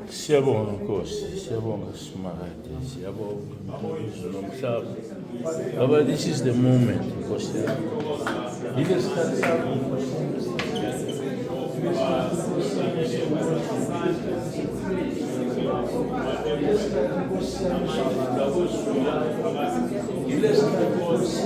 Siyabonga Nkosi, siyabonga Simakade, siyabonga umphezulu nomhlaba. Baba, this is the moment, Nkosi yami. Yile sikhathi sakho, Nkosi yami. Yile sikhathi Nkosi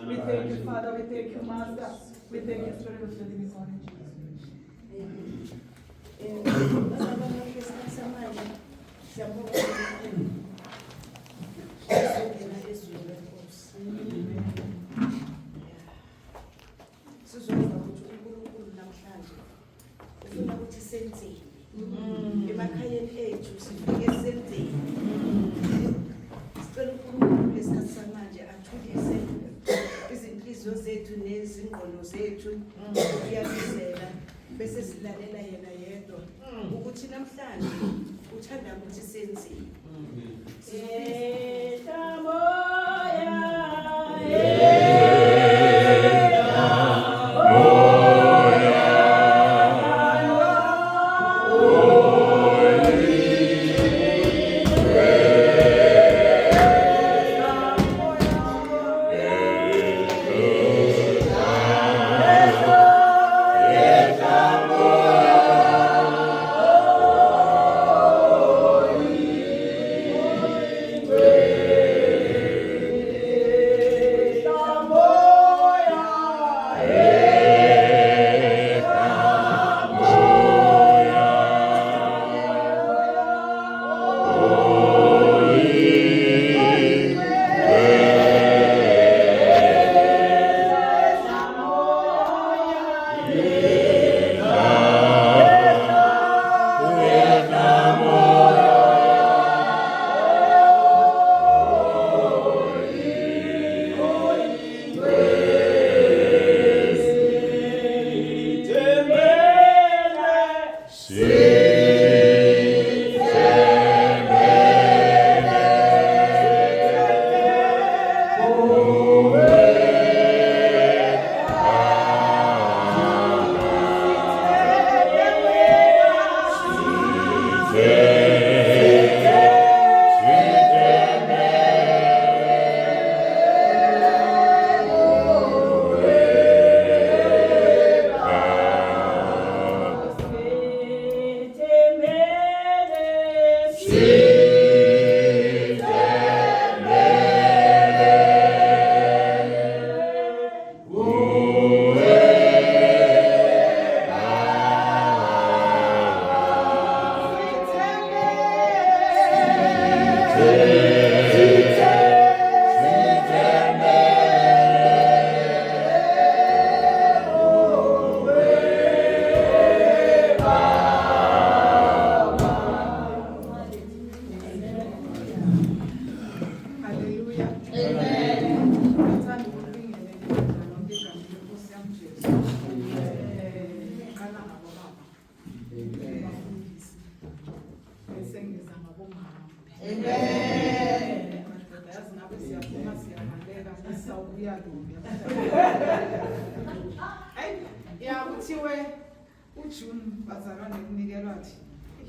We thank you, Father. We thank you, Master. We thank you, Spirit of the Living God. Emakhayeni ethu sifike senzeni sicela uNkulunkulu lesikhathi samanje athulise izinhliziyo zethu nezingqondo zethu ukuyabizela bese silalela yena yedwa ukuthi namhlanje uthanda ukuthi senzeni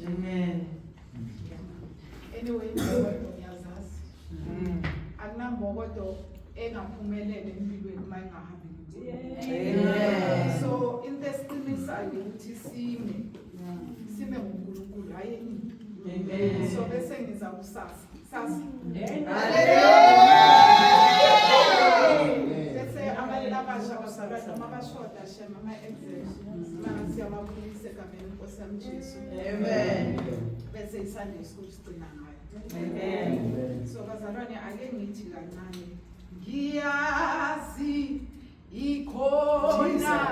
Amen. Anyway, ngiyazazi. Akunambokodo engaphumelele empilweni uma ingahambi kuNkulunkulu. So into esiqinisayo ukuthi sime ngoNkulunkulu hayi yini. Amen. So bese ngiza kusasa. Sasa. Bese abantu abasha basabana mabashoda shema ama-exam. Manje siyababulisa egameni lenkosi yami Jesu. Amen. Bese iSunday school sigcina ngayo. Amen. So bazalwane ake ngithi kancane. Ngiyazi ikhona